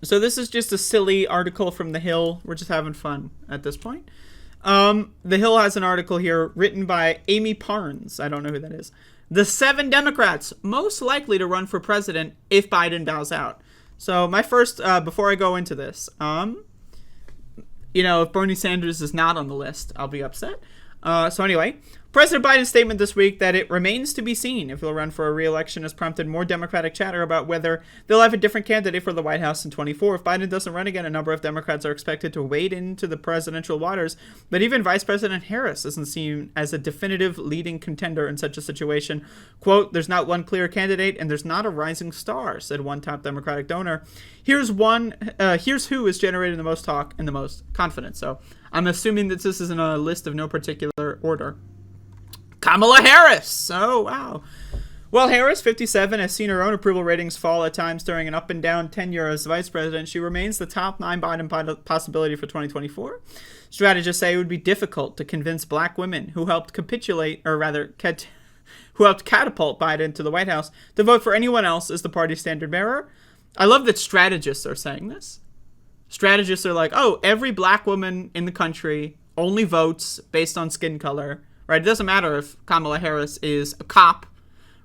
So this is just a silly article from The Hill. We're just having fun at this point. The Hill has an article here written by Amy Parnes. I don't know who that is. The 7 Democrats most likely to run for president if Biden bows out. So my first, before I go into this, if Bernie Sanders is not on the list, I'll be upset. So anyway, President Biden's statement this week that it remains to be seen if he'll run for a re-election has prompted more Democratic chatter about whether they'll have a different candidate for the White House in 2024. If Biden doesn't run again, a number of Democrats are expected to wade into the presidential waters, but even Vice President Harris doesn't seem as a definitive leading contender in such a situation. Quote, "There's not one clear candidate and there's not a rising star," said one top Democratic donor. Here's who is generating the most talk and the most confidence. So I'm assuming that this is in a list of no particular order. Kamala Harris. Oh, wow. While Harris, 57, has seen her own approval ratings fall at times during an up and down tenure as vice president, she remains the top 9 Biden possibility for 2024. Strategists say it would be difficult to convince black women who helped catapult Biden to the White House to vote for anyone else as the party's standard bearer. I love that strategists are saying this. Strategists are like, oh, every black woman in the country only votes based on skin color, right? It doesn't matter if Kamala Harris is a cop,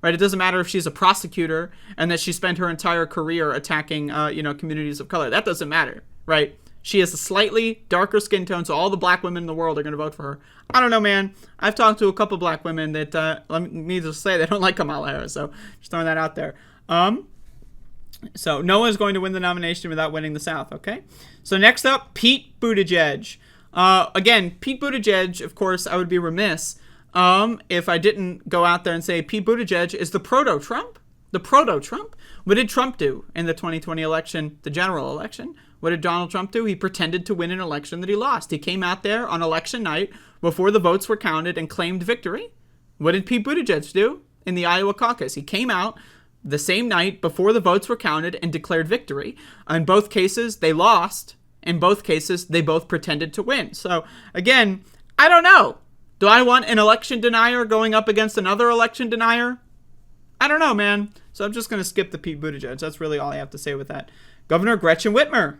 right? It doesn't matter if she's a prosecutor and that she spent her entire career attacking, communities of color. That doesn't matter, right? She has a slightly darker skin tone, so all the black women in the world are going to vote for her. I don't know, man. I've talked to a couple black women that, let me just say, they don't like Kamala Harris, so just throwing that out there. So no one's going to win the nomination without winning the South, okay? So next up, Pete Buttigieg. Again, Pete Buttigieg, of course, I would be remiss if I didn't go out there and say Pete Buttigieg is the proto-Trump. The proto-Trump. What did Trump do in the 2020 election, the general election? What did Donald Trump do? He pretended to win an election that he lost. He came out there on election night before the votes were counted and claimed victory. What did Pete Buttigieg do in the Iowa caucus? He came out the same night before the votes were counted and declared victory. In both cases, they lost. In both cases, they both pretended to win. So, again, I don't know. Do I want an election denier going up against another election denier? I don't know, man. So I'm just going to skip the Pete Buttigieg. That's really all I have to say with that. Governor Gretchen Whitmer.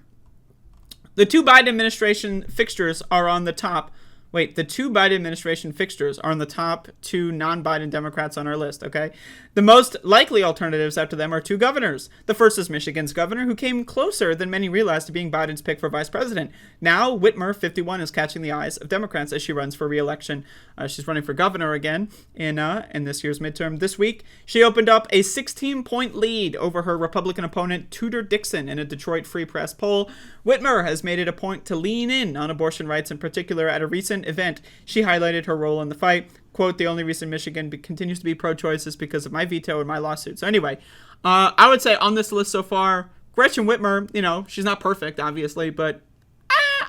The two Biden administration fixtures are on the top. The two Biden administration fixtures are on the top 2 non-Biden Democrats on our list, okay? The most likely alternatives after them are 2 governors. The first is Michigan's governor, who came closer than many realized to being Biden's pick for vice president. Now, Whitmer, 51, is catching the eyes of Democrats as she runs for re-election. She's running for governor again in this year's midterm. This week, she opened up a 16-point lead over her Republican opponent, Tudor Dixon, in a Detroit Free Press poll. Whitmer has made it a point to lean in on abortion rights in particular. At a recent event, she highlighted her role in the fight. Quote, "The only reason Michigan continues to be pro-choice is because of my veto and my lawsuit." So anyway, I would say on this list so far, Gretchen Whitmer, she's not perfect, obviously, but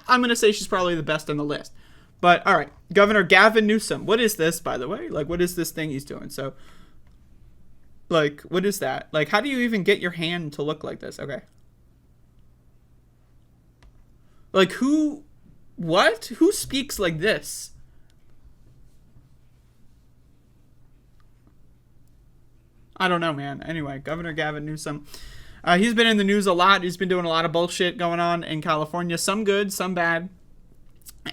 I'm going to say she's probably the best on the list. But all right, Governor Gavin Newsom. What is this, by the way? What is this thing he's doing? So, what is that? How do you even get your hand to look like this? Okay. Who speaks like this? I don't know, man. Anyway, Governor Gavin Newsom. He's been in the news a lot. He's been doing a lot of bullshit going on in California. Some good, some bad.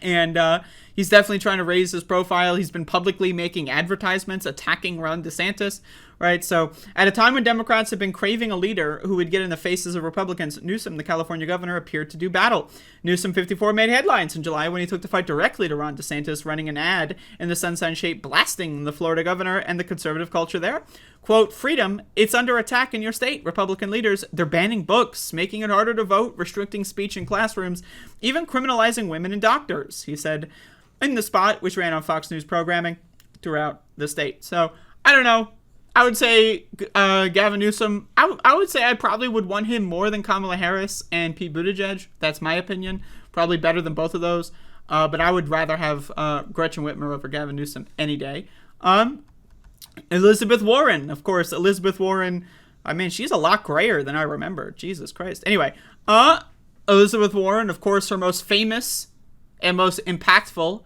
And he's definitely trying to raise his profile. He's been publicly making advertisements attacking Ron DeSantis, right? So at a time when Democrats have been craving a leader who would get in the faces of Republicans, Newsom, the California governor, appeared to do battle. Newsom, 54, made headlines in July when he took the fight directly to Ron DeSantis, running an ad in the Sunshine State blasting the Florida governor and the conservative culture there. Quote, "Freedom, it's under attack in your state. Republican leaders, they're banning books, making it harder to vote, restricting speech in classrooms, even criminalizing women and doctors," he said in the spot, which ran on Fox News programming throughout the state. So, I don't know. I would say Gavin Newsom, I would say I probably would want him more than Kamala Harris and Pete Buttigieg. That's my opinion. Probably better than both of those. But I would rather have Gretchen Whitmer over Gavin Newsom any day. Elizabeth Warren, of course. Elizabeth Warren, she's a lot grayer than I remember. Jesus Christ. Anyway, Elizabeth Warren, of course, her most famous and most impactful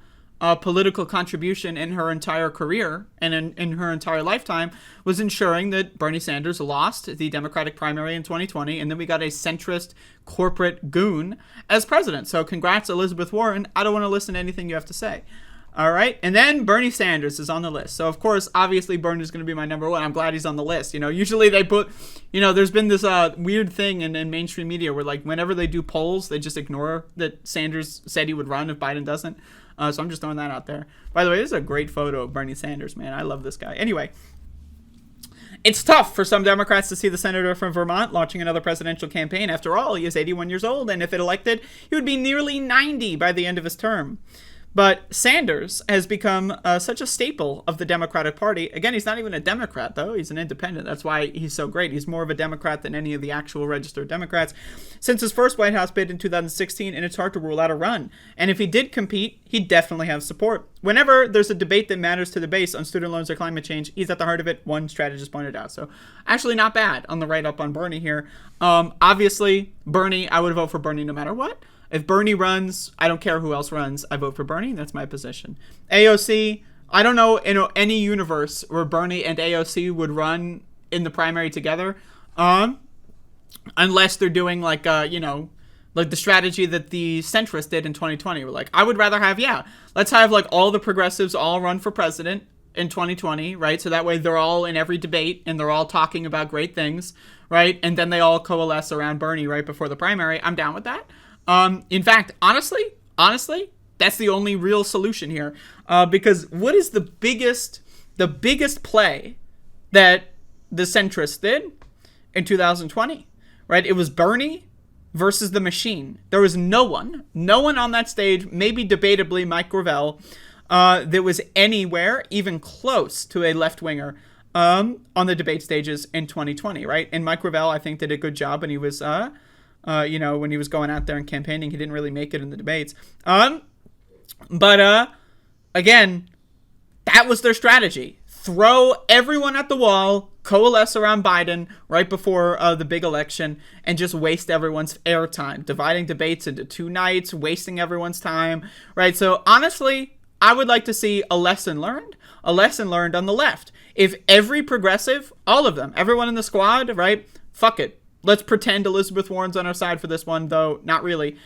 political contribution in her entire career and in her entire lifetime was ensuring that Bernie Sanders lost the Democratic primary in 2020, and then we got a centrist corporate goon as president. So congrats, Elizabeth Warren. I don't want to listen to anything you have to say. All right. And then Bernie Sanders is on the list. So, of course, obviously, Bernie's going to be my number one. I'm glad he's on the list. Usually they put, there's been this weird thing in mainstream media where, like, whenever they do polls, they just ignore that Sanders said he would run if Biden doesn't. So I'm just throwing that out there. By the way, this is a great photo of Bernie Sanders, man. I love this guy. Anyway, it's tough for some Democrats to see the senator from Vermont launching another presidential campaign. After all, he is 81 years old, and if elected, he would be nearly 90 by the end of his term. But Sanders has become such a staple of the Democratic Party. Again, he's not even a Democrat, though. He's an independent. That's why he's so great. He's more of a Democrat than any of the actual registered Democrats since his first White House bid in 2016, and it's hard to rule out a run. And if he did compete, he'd definitely have support. Whenever there's a debate that matters to the base on student loans or climate change, he's at the heart of it, one strategist pointed out. So actually not bad on the write-up on Bernie here. Obviously, Bernie, I would vote for Bernie no matter what. If Bernie runs, I don't care who else runs. I vote for Bernie. That's my position. AOC, I don't know in any universe where Bernie and AOC would run in the primary together, unless they're doing like the strategy that the centrists did in 2020. We're like, I would rather have, let's have like all the progressives all run for president in 2020, right? So that way they're all in every debate and they're all talking about great things, right? And then they all coalesce around Bernie right before the primary. I'm down with that. In fact, honestly, that's the only real solution here. Because what is the biggest play that the centrists did in 2020, right? It was Bernie versus the machine. There was no one on that stage, maybe debatably Mike Gravel, that was anywhere even close to a left-winger, on the debate stages in 2020, right? And Mike Gravel, I think, did a good job, and he was, when he was going out there and campaigning, he didn't really make it in the debates. But again, that was their strategy. Throw everyone at the wall, coalesce around Biden right before the big election, and just waste everyone's airtime, dividing debates into 2 nights, wasting everyone's time, right? So honestly, I would like to see a lesson learned on the left. If every progressive, all of them, everyone in the squad, right? Fuck it. Let's pretend Elizabeth Warren's on our side for this one, though not really.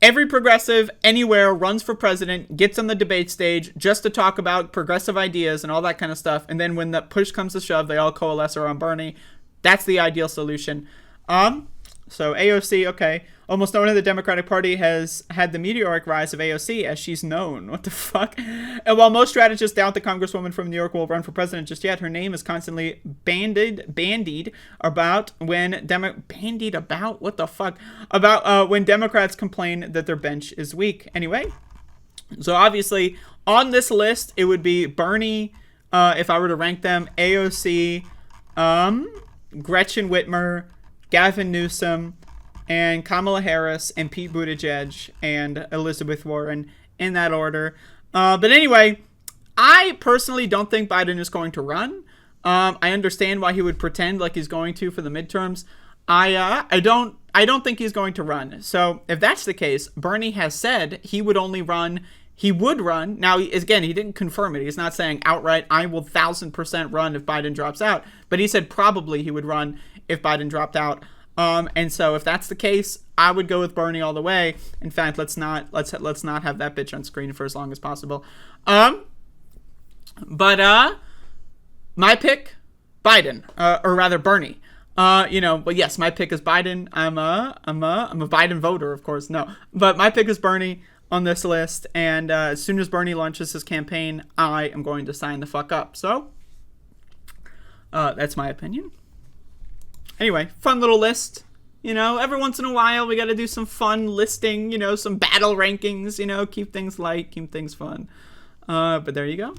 Every progressive anywhere runs for president, gets on the debate stage just to talk about progressive ideas and all that kind of stuff. And then when the push comes to shove, they all coalesce around Bernie. That's the ideal solution. So AOC, okay. Almost no one in the Democratic Party has had the meteoric rise of AOC as she's known. What the fuck? And while most strategists doubt the Congresswoman from New York will run for president just yet, her name is constantly bandied about when what the fuck? About when Democrats complain that their bench is weak. Anyway, so obviously on this list, it would be Bernie, if I were to rank them, AOC, Gretchen Whitmer, Gavin Newsom, and Kamala Harris, and Pete Buttigieg, and Elizabeth Warren, in that order. But anyway, I personally don't think Biden is going to run. I understand why he would pretend like he's going to for the midterms. I don't think he's going to run. So if that's the case, Bernie has said he would run. Now, again, he didn't confirm it. He's not saying outright, I will 1,000% run if Biden drops out. But he said probably he would run if Biden dropped out. And so if that's the case, I would go with Bernie all the way. In fact, let's not have that bitch on screen for as long as possible. But my pick, Biden, or rather Bernie. But yes, my pick is Biden. I'm a Biden voter, of course. No, but my pick is Bernie on this list. And as soon as Bernie launches his campaign, I am going to sign the fuck up. So that's my opinion. Anyway, fun little list. Every once in a while we got to do some fun listing, some battle rankings, keep things light, keep things fun. But there you go.